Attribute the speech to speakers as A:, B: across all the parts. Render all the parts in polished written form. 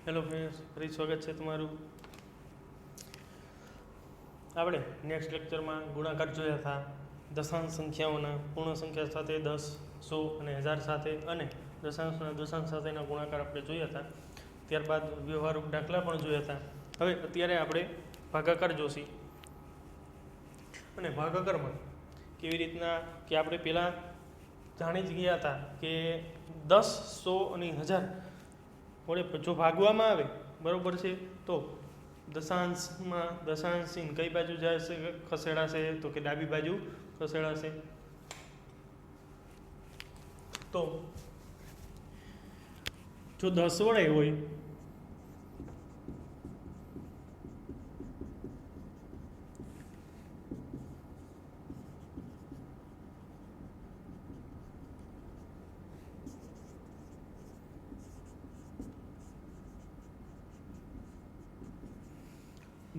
A: Hello friends, ફરી સ્વાગત છે તમારું. આપણે નેક્સ્ટ લેક્ચરમાં ગુણાકાર જોયા હતા દશાંશ સંખ્યાઓના પૂર્ણ સંખ્યા સાથે 10, 100 અને 1000 સાથે, અને દશાંશ સાથેના ગુણાકાર આપણે જોયા હતા. ત્યારબાદ વ્યવહારુ દાખલા પણ જોયા હતા. હવે અત્યારે આપણે ભાગાકાર જોશી. અને ભાગાકારમાં કેવી રીતના કે આપણે પહેલાં જાણી જ ગયા હતા કે 10, 100 અને 1000 વડે જો ભાગવામાં આવે બરાબર છે તો દશાંશમાં દશાંશ ચિહ્ન કઈ બાજુ જશે, ખસેડાશે તો કે ડાબી બાજુ ખસેડાશે. તો જો 10 વડે હોય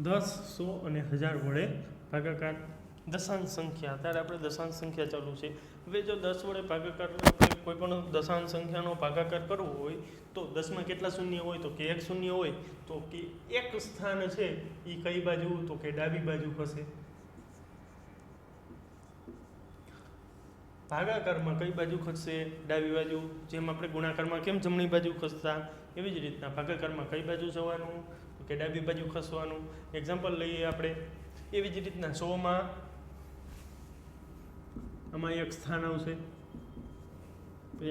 A: દસ, 100 અને 1000 વડે ભાગાકાર દશાંશ સંખ્યા. અત્યારે આપણે દશાંશ સંખ્યા ચાલુ છે. હવે જો 10 વડે ભાગાકાર આપણે કોઈ પણ દશાંશ સંખ્યાનો ભાગાકાર કરવો હોય તો 10માં કેટલા શૂન્ય હોય તો કે એક શૂન્ય હોય, તો કે એક સ્થાન છે એ કઈ બાજુ તો કે ડાબી બાજુ ખસે. ભાગાકારમાં કઈ બાજુ ખસશે? ડાબી બાજુ. જેમ આપણે ગુણાકારમાં કેમ જમણી બાજુ ખસતા, એવી જ રીતના ભાગાકારમાં કઈ બાજુ જવાનું કે ડાબી બાજુ ખસવાનું. એક્ઝામ્પલ લઈએ આપણે. એવી જ રીતના 100માં આમાં એક સ્થાન આવશે.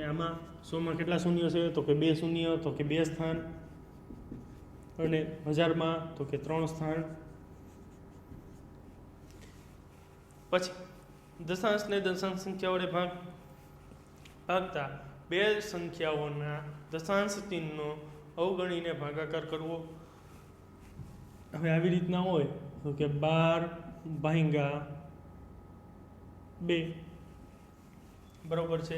A: આમાં 100માં કેટલા શૂન્ય છે તો કે 2 શૂન્ય, તો કે 2 સ્થાન. અને 1000માં તો કે 3 સ્થાન. પછી દશાંશને દશાંશ સંખ્યા વડે ભાગતા બે સંખ્યાઓના દશાંશ ચિહ્નનો અવગણીને ભાગાકાર કરવો. હવે આવી રીતના હોય તો કે 12/2 બરાબર છે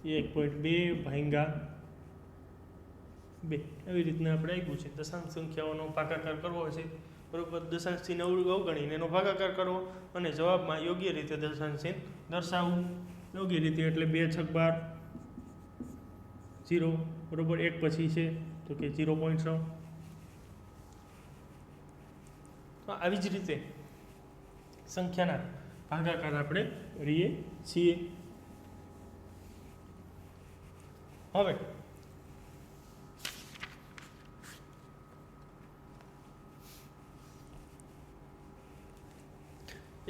A: 1.2/2. આવી રીતના આપણે આપ્યું છે દશાંશ સંખ્યાઓનો ભાગાકાર કરવો છે બરાબર. દશાંશ ચિહ્ન અવગણીને એનો ભાગાકાર કરવો અને જવાબમાં યોગ્ય રીતે દશાંશ ચિહ્ન દર્શાવવું. યોગ્ય રીતે એટલે 2 × 12 0 બરાબર. 1 પછી છે તો કે 0.6. તો આવી જ રીતે સંખ્યાના ભાગાકાર આપણે કરીએ છીએ. હવે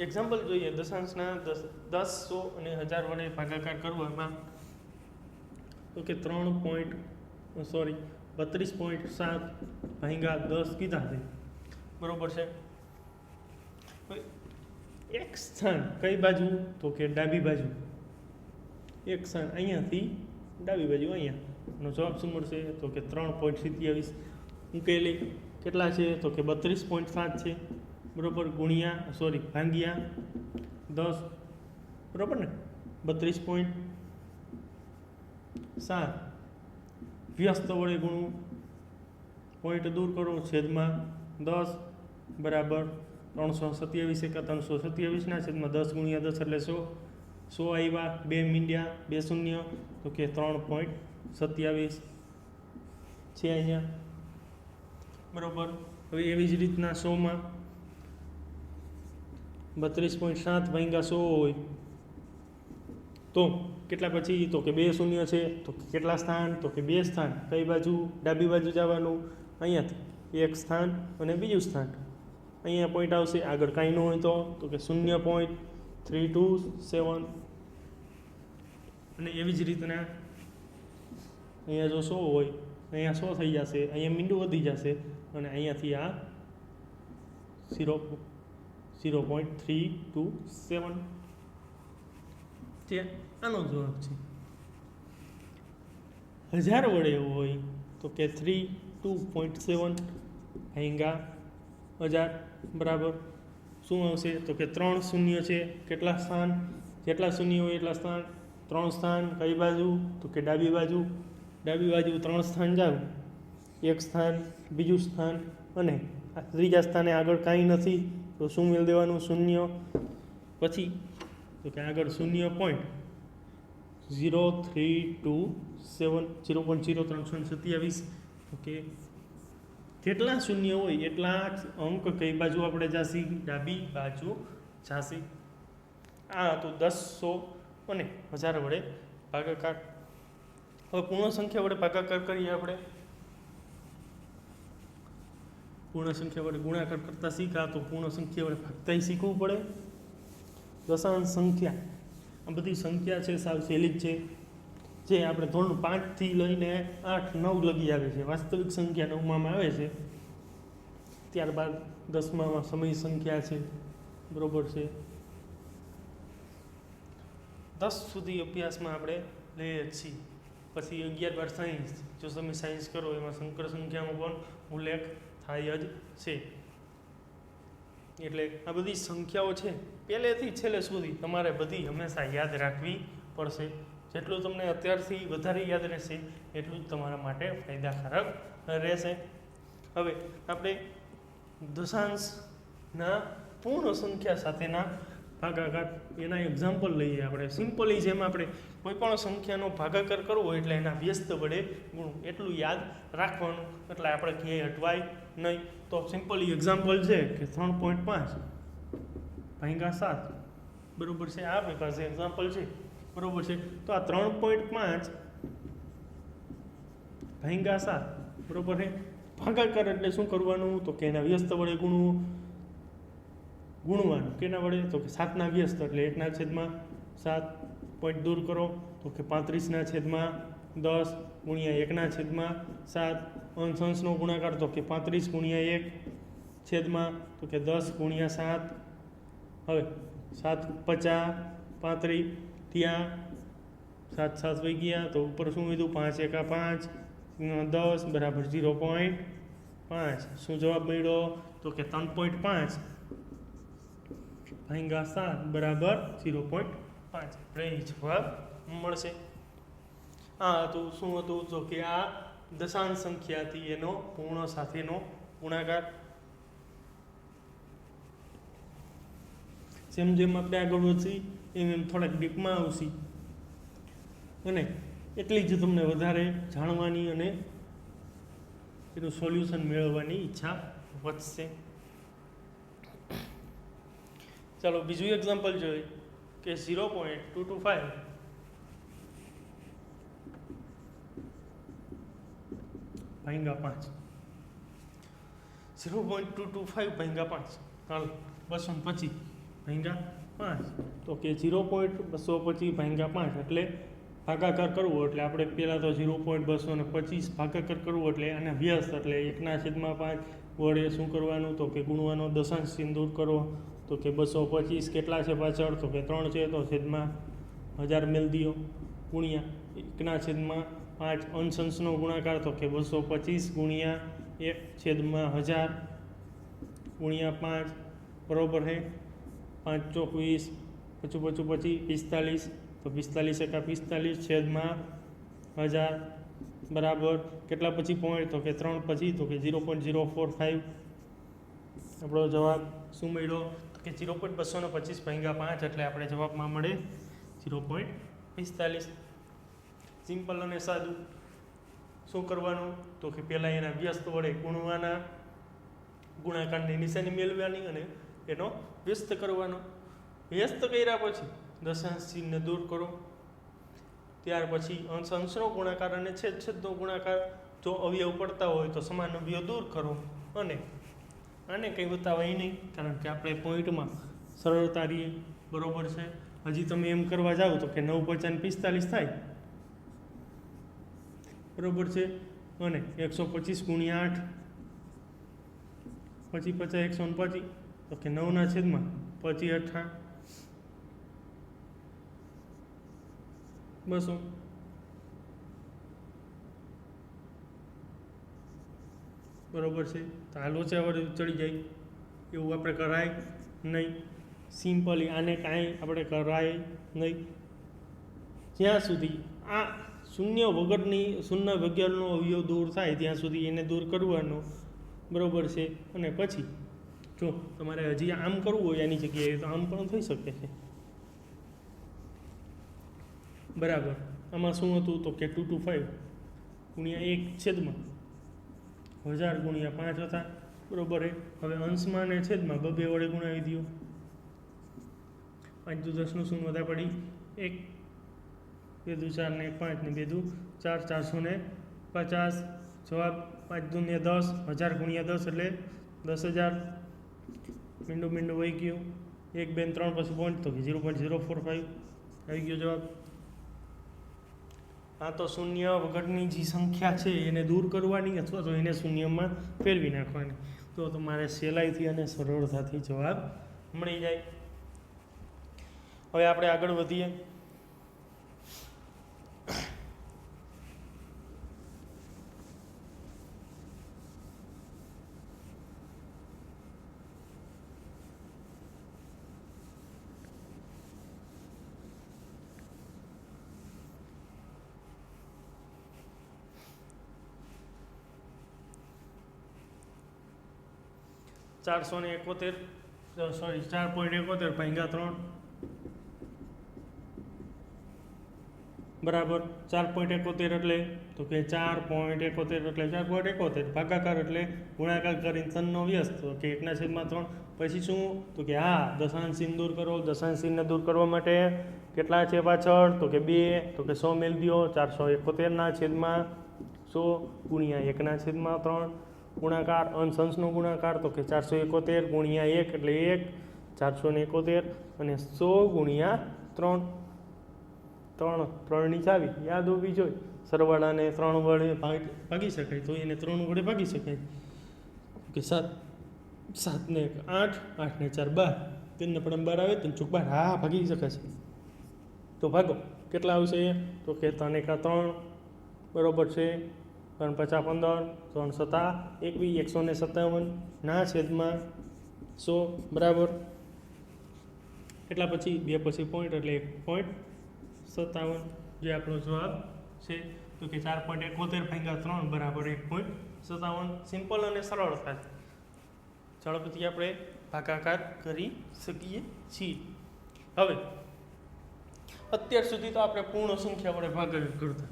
A: એક્ઝામ્પલ જોઈએ. દશાંશના 10, 100 અને 1000 વડે ભાગાકાર કરવામાં તો કે 32.7/10 કીધા છે બરોબર છે. એક સ્થાન કઈ બાજુ તો કે ડાબી બાજુ. એક સ્થાન અહીંયાથી ડાબી બાજુ અહીંયા. જવાબ શું મળશે તો કે 3.27. ઉકેલી કેટલા છે તો કે 32.7 છે બરોબર. ભાગ્યા 10 બરોબર ને. 32.7 વ્યસ્ત વડે ગુણવું, પોઈન્ટ દૂર કરો, છેદમાં 10 બરાબર 327. 327 છેદમાં 10 × 10 એટલે 100. 100 આવ્યા, 2 મીંડ્યા, 2 શૂન્ય તો કે 3.27 છે અહીંયા બરોબર. હવે એવી જ રીતના 100માં 32.7/100 હોય તો કેટલા પછી તો કે 2 શૂન્ય છે તો કેટલા સ્થાન તો કે 2 સ્થાન. કઈ બાજુ? ડાબી બાજુ જવાનું. અહીંયાથી એક સ્થાન અને બીજું સ્થાન. અહીંયા પોઈન્ટ આવશે. આગળ કાંઈ ન હોય તો કે 0.327. અને એવી જ રીતના અહીંયા જો 100 હોય અહીંયા 100 થઈ જશે, અહીંયા મીંડું વધી જશે અને અહીંયાથી આ 0.327 છે. આનો જવાબ છે. 1000 વડે હોય તો કે 302.7/1000 બરાબર શું આવશે તો કે 3 શૂન્ય છે. કેટલા સ્થાન? જેટલા શૂન્ય હોય એટલા સ્થાન. 3 સ્થાન કઈ બાજુ તો કે ડાબી બાજુ. ડાબી બાજુ 3 સ્થાન જાવ, એક સ્થાન, બીજું સ્થાન અને ત્રીજા સ્થાને આગળ કાંઈ નથી તો શું મેળ દેવાનું? શૂન્ય. પછી તો કે આગળ 0.0327 ઓકે, જેટલા શૂન્ય હોય એટલા અંક કઈ બાજુ આપણે જાસી? ડાબી બાજુ જાસી. આ હતું 10, 100 અને 1000 વડે ભાગાકાર. હવે પૂર્ણ સંખ્યા વડે ભાગાકાર કરીએ આપણે. પૂર્ણ સંખ્યા વડે ગુણાકાર કરતા શીખા તો પૂર્ણ સંખ્યા વડે ભાગતા શીખવું પડે. દશાંશ સંખ્યા, આ બધી સંખ્યા છે સાવ સહેલી જ છે, જે આપણે ધોરણ 5 થી લઈને 8, 9 લગી આવે છે. વાસ્તવિક સંખ્યા 9માં આવે છે. ત્યારબાદ 10માં સમય સંખ્યા છે, બરોબર છે. 10 સુધી અભ્યાસમાં આપણે લઈએ જ છીએ. પછી 11, 12 સાયન્સ, જો તમે સાયન્સ કરો એમાં સંકર સંખ્યાનો પણ ઉલ્લેખ થાય જ છે. એટલે આ બધી સંખ્યાઓ છે પહેલેથી છેલ્લે સુધી તમારે બધી હંમેશા યાદ રાખવી પડશે. જેટલું તમને અત્યારથી વધારે યાદ રહેશે એટલું જ તમારા માટે ફાયદાકારક રહેશે. હવે આપણે દશાંશના પૂર્ણ સંખ્યા સાથેના ભાગાકાર એના એક્ઝામ્પલ લઈએ. આપણે સિમ્પલી જેમ આપણે કોઈ પણ સંખ્યાનો ભાગાકાર કરવો હોય એટલે એના વ્યસ્ત વડે ગુણવું, એટલું યાદ રાખવાનું, એટલે આપણે ક્યાંય અટવાય નહીં. તો સિમ્પલી એક્ઝામ્પલ છે કે 3.5 ભાગ્યા 7, બરોબર છે. આ આપણી પાસે એક્ઝામ્પલ છે, બરોબર છે. તો આ 3.5 ભાગ્યા 7, બરોબર છે. ભાગાકાર એટલે શું કરવાનું? તો કે એના વ્યસ્ત વડે ગુણવાનું. કેના વડે? તો કે 7ના વ્યસ્ત એટલે 1/7. પોઈન્ટ દૂર કરો તો કે 35/10 ગુણ્યા 1/7. અંશ-અંશનો ગુણાકાર તો કે 35 ગુણ્યા 1 છેદમાં તો કે 10 ગુણ્યા 7. હવે 7 50 35 ત્યાં 7 7 વહી ગયા તો ઉપર શું વધ્યું? 5 એકા 5, 10 બરાબર 0.5. શું જવાબ મળ્યો? તો કે 3.5 ભાગ્યા 7 બરાબર 0.5. આપણે એ જવાબ મળશે. આ હતું શું હતું? તો કે આ દશાંશ સંખ્યાથી એનો પૂર્ણ સાથેનો ગુણાકાર. જેમ જેમ આપણે આગળ વધશી એમ એમ થોડાક ડીપમાં આવશી અને એટલી જ તમને વધારે જાણવાની અને એનું સોલ્યુશન મેળવવાની ઈચ્છા વધશે. ચાલો બીજું એક્ઝામ્પલ જોઈએ કે 0.225 ભાગ્યા 5. 0.225 ભાગ્યા 5, ચાલો 225 ભાગ્યા 5. તો કે 0.225 ભાગ્યા 5 એટલે ભાગાકાર કરવો એટલે આપણે પહેલાં તો 0.225 ભાગાકાર કરવો એટલે આના વ્યસ્ત એટલે 1/5 વડે શું કરવાનું? તો કે ગુણવાનો. દશાંશ ચિહ્ન દૂર કરો તો કે 225 કેટલા છે પાછળ? તો કે 3 છે તો છેદમાં 1000 મેળ દો ગુણ્યા 1/5. અંશ-અંશનો ગુણાકાર તો કે 225 ગુણ્યા 1/1000 ગુણ્યા 5, બરોબર છે. 5 ચોક 20, 25 45 તો 45 એકા 45 છેદમાં 1000 બરાબર કેટલા પછી પોઈન્ટ? તો કે 3 પછી તો કે 0.045. આપણો જવાબ શું મળ્યો? તો કે 0.225 ભાગ્યા 5 એટલે આપણે જવાબમાં મળે 0.45. સિમ્પલ અને સાદું. શું કરવાનું? તો કે પહેલાં એના વ્યસ્ત વડે ગુણવાના, ગુણાકારની નિશાની મેળવવાની અને એનો વ્યસ્ત કરવાનો. વ્યસ્ત કર્યા પછી દશાંશ ચિહ્ન દૂર કરો. ત્યાર પછી અંશ-અંશનો ગુણાકાર અને છેદ-છેદનો ગુણાકાર. જો અવયવ પડતા હોય તો સમાન અવયવ દૂર કરો અને આને કંઈ બતાવાય નહીં કારણ કે આપણે પોઈન્ટમાં સરળતા રહીએ, બરોબર છે. હજી તમે એમ કરવા જાઓ તો કે 9 × 5 = 45 થાય, બરોબર છે. અને 125 ગુણ્યા 8 પછી 50 125 તો કે 9/25 8 200. બરોબર છે. તો આ લોચા વડે ચડી જાય એવું આપણે કરાય નહીં. સિમ્પલી આને કાંઈ આપણે કરાય નહીં. જ્યાં સુધી આ શૂન્ય વગરનો અવયવ દૂર થાય ત્યાં સુધી એને દૂર કરવાનો, બરોબર છે. અને પછી જો તમારે હજી આમ કરવું હોય એની જગ્યાએ તો આમ પણ થઈ શકે છે, બરાબર. આમાં શું હતું? તો કે 225 ગુણ્યા 1/5 1000 ગુણ્યા 5 હતા, બરોબર છે. હવે અંશમાં ને છેદમાં બબે વડે ગુણાવી દો. 5 દુ 10 નું શું વધા પડી 1, 2 દુ 4 ને 1 5 ને 2 દુ 4, 450. જવાબ 5 દુ ને 10, 1000 ગુણ્યા 10 એટલે 10,000. મીંડું મીંડું વહી ગયું, 1 2 3 પછી પોઈન્ટ તો કે 0.045 આવી ગયો જવાબ. આ તો શૂન્ય વગરની જે સંખ્યા છે એને દૂર કરવાની અથવા તો એને શૂન્યમાં ફેરવી નાખવાની, તો તમારે સહેલાઈથી અને સરળતાથી જવાબ મળી જાય. હવે આપણે આગળ વધીએ. ચારસો ને 4.71 ભાગ્યા 3 બરાબર 4.71 એટલે તો કે 4.71 એટલે 4.71 ભાગાકાર એટલે ગુણાકાર કરીને 3 નો વ્યસ્ત તો કે 1/3. પછી શું તો કે હા દશાંશ ચિહ્ન દૂર કરો. દશાંશ ચિહ્ન દૂર કરવા માટે કેટલા છે પાછળ તો કે 2, તો કે 100 મેળ દો. 471/100 ગુણ્યા 1/3 ગુણાકાર અંશ અંશનો ગુણાકાર તો કે 471 ગુણ્યા 1 એટલે 1, 471 અને 100 ગુણ્યા 3. 3 ની ચાવી યાદ હોવી જોઈએ. સરવાળાને 3 વડે ભાગી શકાય તો એને 3 વડે ભાગી શકાય કે 7 ને 1 8, 8 ને 4 12, 3 ને પણ 12 આવે 3 ચોક 12, હા ભાગી શકાશે. તો ભાગો કેટલા આવશે તો કે 3 1 3 બરોબર છે. 3 5 15, 3 7 21, 157 ના છેદમાં 100 બરાબર. એટલા પછી 2 પછી પોઈન્ટ એટલે 1.57 જે આપણો જવાબ છે તો કે 4.71 ભાગ્યા 3 બરાબર 1.57. સિમ્પલ અને સરળ થાય. ઝડપથી આપણે ભાગાકાર કરી શકીએ છીએ. હવે અત્યાર સુધી તો આપણે પૂર્ણ સંખ્યા વડે ભાગાકાર કરતા,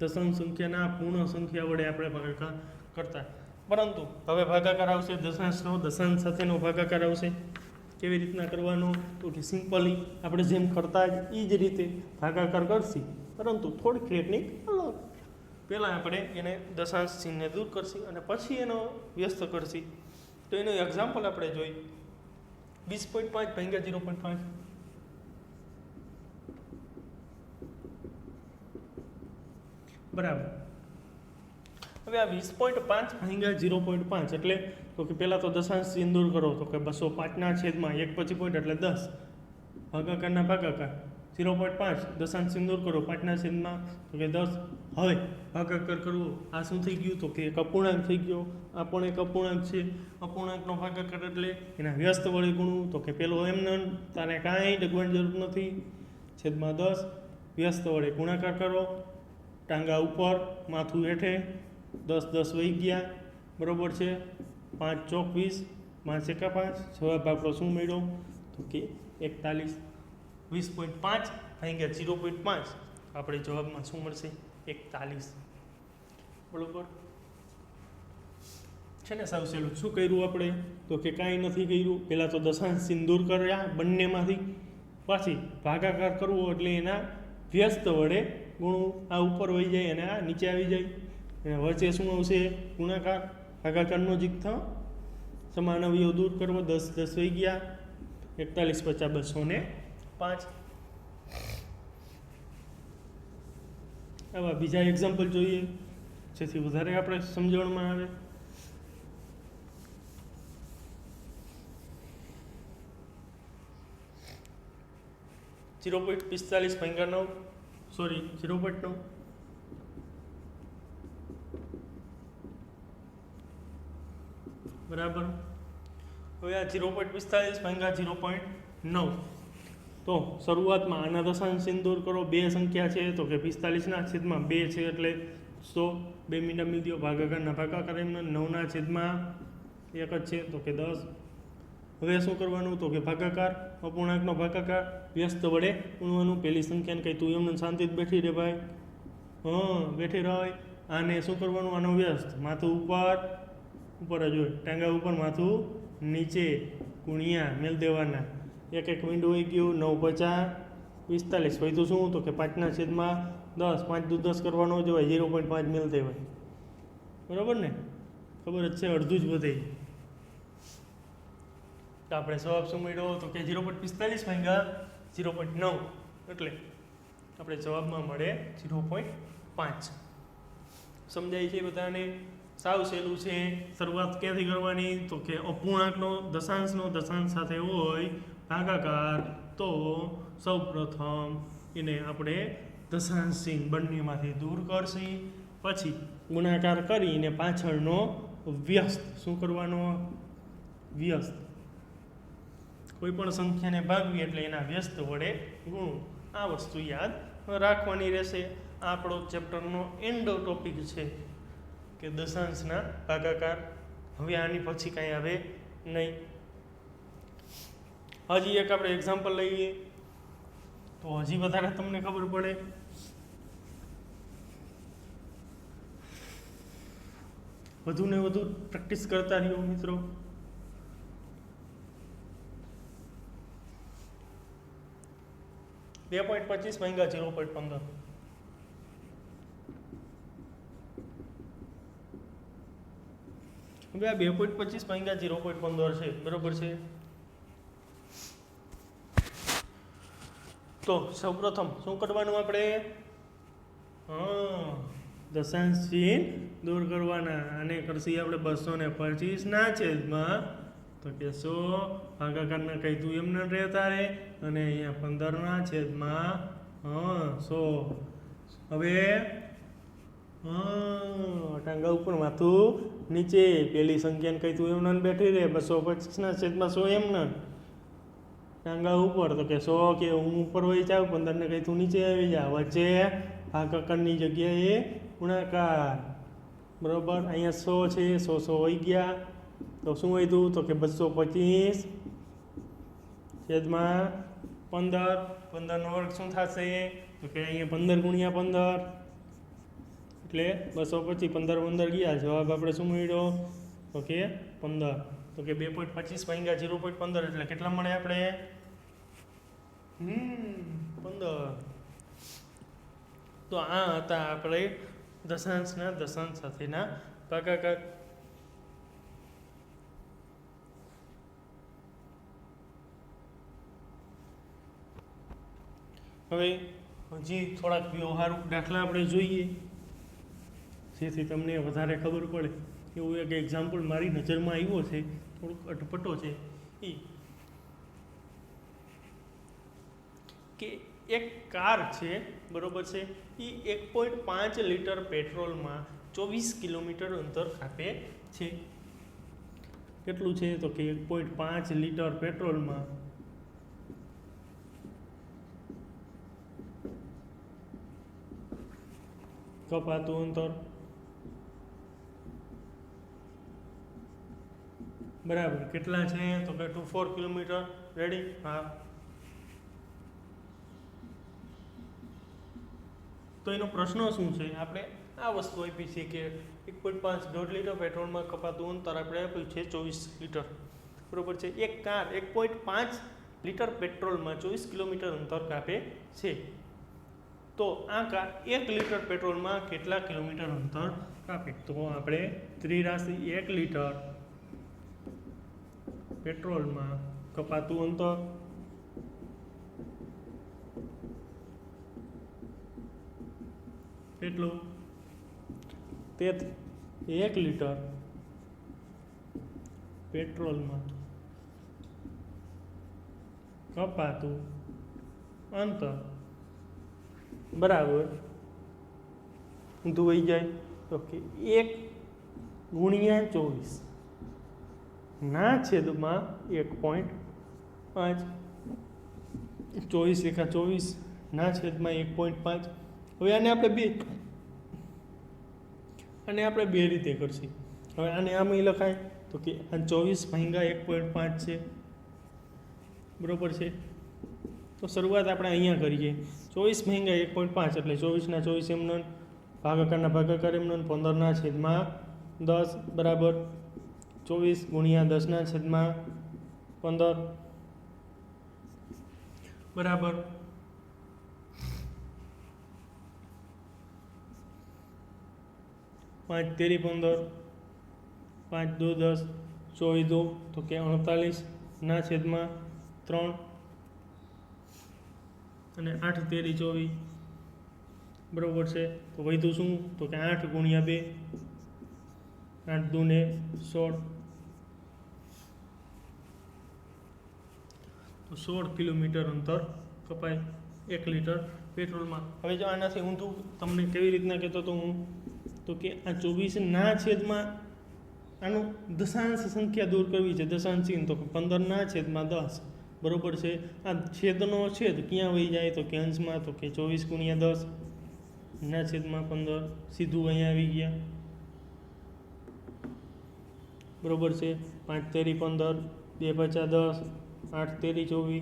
A: દશાંશ સંખ્યાના પૂર્ણ સંખ્યા વડે આપણે ભાગાકાર કરતા, પરંતુ હવે ભાગાકાર આવશે દશાંશનો, દશાંશ સાથેનો ભાગાકાર આવશે. કેવી રીતના કરવાનો તો કે સિમ્પલી આપણે જેમ કરતા એ જ રીતે ભાગાકાર કરશી, પરંતુ થોડીક ટેકનિક અલગ. પહેલાં આપણે એને દશાંશ ચિહ્નને દૂર કરશી અને પછી એનો વ્યસ્ત કરશી. તો એનું એક્ઝામ્પલ આપણે જોઈ 20.5 ભાગ્યા 0.5 બરાબર. હવે આ 20.5 ભાગ્યા 0.5 એટલે તો કે પહેલાં તો દશાંશ ચિહ્ન દૂર કરો તો કે 205/1 પછી પોઈન્ટ એટલે 10 ભાગાકારના ભાગાકાર 0.5 દશાંશ ચિહ્ન દૂર કરો 5/1 તો કે 10. હવે ભાગાકાર કરવો આ શું થઈ ગયું તો કે એક અપૂર્ણાંક થઈ ગયો. આ પણ એક અપૂર્ણાંક છે. અપૂર્ણાંકનો ભાગાકાર એટલે એના વ્યસ્ત વડે ગુણવું તો કે પેલો એમને તારે કાંઈ ડગવાની જરૂર નથી. છેદમાં 10 વ્યસ્ત વડે ગુણાકાર કરો. ટાંગા ઉપર માથું હેઠે 10 10 વહી ગયા બરોબર છે. 5 ચોક 20, 5 એકા 5. જવાબ આપણો શું મળ્યો તો કે 41. 20.5 ભાગ્યા 0.5 આપણે જવાબમાં શું મળશે 41 બરોબર છે ને. સાવ સહેલું. શું કર્યું આપણે તો કે કાંઈ નથી કર્યું. પહેલાં તો દશાંશ ચિહ્ન દૂર કર્યા બંનેમાંથી, પાછી ભાગાકાર કરવો એટલે એના વ્યસ્ત વડે ગુણવું. આ ઉપર વહી જાય અને આ નીચે આવી જાય. અને વચ્ચે શું આવશે ગુણાકાર. ભાગાકારનો જ થયો. સમાન અવયવ દૂર કરવો 10 10 વહી ગયા 41 50 205. આવા બીજા એક્ઝામ્પલ જોઈએ જેથી વધારે આપણે સમજણમાં આવે. સોરી 0.9 બરાબર. હવે આ 0.45 ભાગ્યા 0.9 તો શરૂઆતમાં આના દશાંશ ચિહ્ન દૂર કરો. 2 સંખ્યા છે તો કે 45/2 છે એટલે 100. 2 મીંડા મી દો. ભાગાકારના ભાગાકાર એમને 9/1 જ છે તો કે 10. હવે શું કરવાનું તો કે ભાગાકાર અપૂર્ણાંકનો ભાગાકાર વ્યસ્ત વડે ગુણવાનું. પહેલી સંખ્યાને કંઈ તું એમને શાંતિથી બેઠી રહે ભાઈ, બેઠી રહે. આને શું કરવાનું? આનો વ્યસ્ત, માથું ઉપર ઉપર જ હોય, ટાંગા ઉપર માથું નીચે, ગુણ્યા મેલ દેવાના, એક એક મીંડું હોય ગયું, 9 × 5 = 45, વધ્યું શું? તો કે 5/10, 5 દુ 10 કરવાનો જ હોય, 0.5 મેલ દેવાય, બરાબર ને? ખબર જ છે, અડધું જ વધે. તો આપણે જવાબ શું મળ્યો? તો કે 0.45 × 0.9, એટલે આપણે જવાબમાં મળે 0.5. સમજાય છે બધાને? સાવ સહેલું છે. શરૂઆત ક્યાંથી કરવાની? તો કે અપૂર્ણાંકનો દશાંશ સાથે હોય ભાગાકાર, તો સૌ પ્રથમ એને આપણે દશાંશ ચિહ્ન બંનેમાંથી દૂર કરશી, પછી ગુણાકાર કરીને પાછળનો વ્યસ્ત શું કરવાનો? વ્યસ્ત. કોઈ પણ સંખ્યાને ભાગવી એટલે એના વ્યસ્ત વડે ગુણવું. આ વસ્તુ યાદ રાખવાની રહેશે. આપણો ચેપ્ટરનો એન્ડ ટોપિક છે કે દશાંશના ભાગાકાર. હવે આની પછી કાંઈ આવે નહીં. હજી એક આપણે એક્ઝામ્પલ લઈએ તો હજી વધારે તમને ખબર પડે. વધુ ને વધુ પ્રેક્ટિસ કરતા રહ્યો મિત્રો. બે 2.25 × 0.15. હવે આ 2.25 × 0.15 છે, બરોબર છે? તો સૌપ્રથમ શું કરવાનું આપણે? દશાંશ ચિહ્ન દૂર કરવાના. આને કરશી આપણે 225 ના છેદમાં, તો કે 100 ભાગાકારના કહી તું એમ ન રહેતા રે, અને અહીંયા 15 ના છેદમાં 100. હવે ટાંગા ઉપર માથું નીચે, પેલી સંખ્યાને કહી તું એમ ન બેઠી રહે, 225 ના છેદમાં 100 એમ ન, ટાંગા ઉપર, તો કે 100 કે હું ઉપર વહી જાઉં, 15 ને કહી તું નીચે આવી જા, વચ્ચે ભાગાકારની જગ્યાએ ગુણાકાર, બરાબર? અહીંયા 100 છે, 100 વહી ગયા, તો શું વધ્યું? તો કે 225 છેદમાં 15. 15 નો વર્ગ શું થશે? તો કે અહીંયા 15 × 15 એટલે 225. 15 15 ગયા, જવાબ આપણે શું મળ્યો? તો કે 15. તો કે 2.25 × 0.15 એટલે કેટલા મળે આપણે? 15. તો આ હતા આપણે દશાંશના દશાંશ સાથેના ભાગાકાર. હવે હજી થોડાક વ્યવહારુ દાખલા આપણે જોઈએ, જેથી તમને વધારે ખબર પડે. એવું એક એક્ઝામ્પલ મારી નજરમાં આવ્યો છે, થોડુંક અટપટો છે. એ કે એક કાર છે, બરોબર છે? એ 1.5 લીટર પેટ્રોલમાં 24 કિલોમીટર અંતર કાપે છે. કેટલું છે? તો કે 1.5 લીટર પેટ્રોલમાં કપાતું અંતર, બરાબર, કેટલા છે? તો કે 24 કિલોમીટર. રેડી? હા. તો એનો પ્રશ્ન શું છે? આપણે આ વસ્તુ આપી છે કે 1.5 1.5 લીટર પેટ્રોલમાં કપાતું અંતર આપણે આપ્યું છે 24 લીટર, બરોબર છે? એક કાર 1.5 લીટર પેટ્રોલમાં 24 કિલોમીટર અંતર કાપે છે. તો આ કાર 1 લીટર પેટ્રોલમાં કેટલા કિલોમીટર અંતર કાપે? તો આપણે ત્રિરાશિ 1 લીટર પેટ્રોલમાં કપાતું અંતર કેટલું? તેથી 1 લીટર પેટ્રોલમાં કપાતું અંતર બરાબર ધોઈ જાય તો કે 1 × 24 ના છેદમાં 1.5. 24 × 24 ના છેદમાં 1.5. હવે આને આપણે બે રીતે કરશી. હવે આને આમ લખાય તો કે આ 24 × 1.5 છે, બરોબર છે? તો શરૂઆત આપણે અહીંયા કરીએ. 24 × 1.5 એટલે 24 ના 24 એમનો, ભાગાકારના ભાગાકાર એમનો 15 છેદમાં 10 બરાબર 24 ગુણ્યા 10 છેદમાં 15 બરાબર 5 તેરી 15 5 દો 10 24 દો તો કે 48 છેદમાં 3 અને 8 તેરી 24 બરાબર છે. તો વધ્યું શું તો કે 8 ગુણ્યા 2 8 દુ ને 16 તો 16 કિલોમીટર અંતર કપાય 1 લીટર પેટ્રોલમાં. હવે જો આનાથી ઊંધું તમને કેવી રીતના કહેતો હતો હું તો કે આ 24 છેદમાં આનું દશાંશ સંખ્યા દૂર કરવી છે. દશાંશ ચિહ્ન તો 15 છેદમાં 10 બરાબર છે. આ છેદનો છેદ ક્યાં વહી જાય તો કે અંશમાં તો કે 24 ગુણ્યા 10 છેદમાં 15 સીધું અહીંયા આવી ગયા બરાબર છે. 5 તેરી 15 2 પચા 10 8 તેરી 24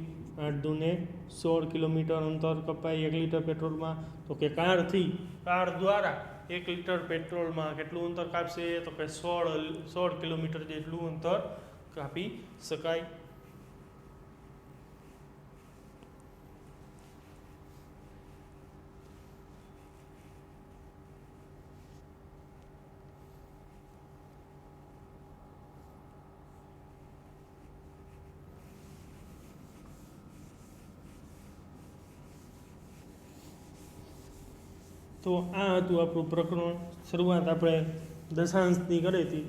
A: 8 દુ ને 16 કિલોમીટર અંતર કપાય 1 લીટર પેટ્રોલમાં. તો કે કાર દ્વારા 1 લીટર પેટ્રોલમાં કેટલું અંતર કાપશે તો કે 16 કિલોમીટર જેટલું અંતર કાપી શકાય. તો આ હતું આપણું પ્રકરણ. શરૂઆત આપણે દશાંશથી કરી હતી,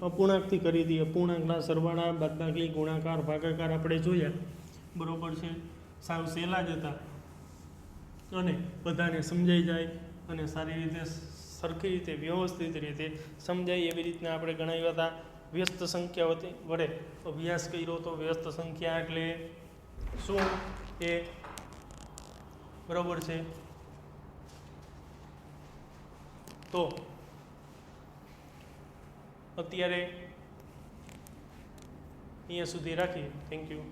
A: અપૂર્ણાંકથી કરી હતી. અપૂર્ણાંકના સરવાળા, બાદબાકી, ગુણાકાર, ભાગાકાર આપણે જોયા બરાબર છે. સાવ સહેલા જ હતા અને બધાને સમજાઈ જાય અને સારી રીતે સરખી રીતે વ્યવસ્થિત રીતે સમજાય એવી રીતના આપણે ગણાવ્યા હતા. વ્યસ્ત સંખ્યા વડે અભ્યાસ કર્યો તો વ્યસ્ત સંખ્યા એટલે શું એ બરાબર છે. તો અત્યારે અહીંયા સુધી રાખીએ. Thank you.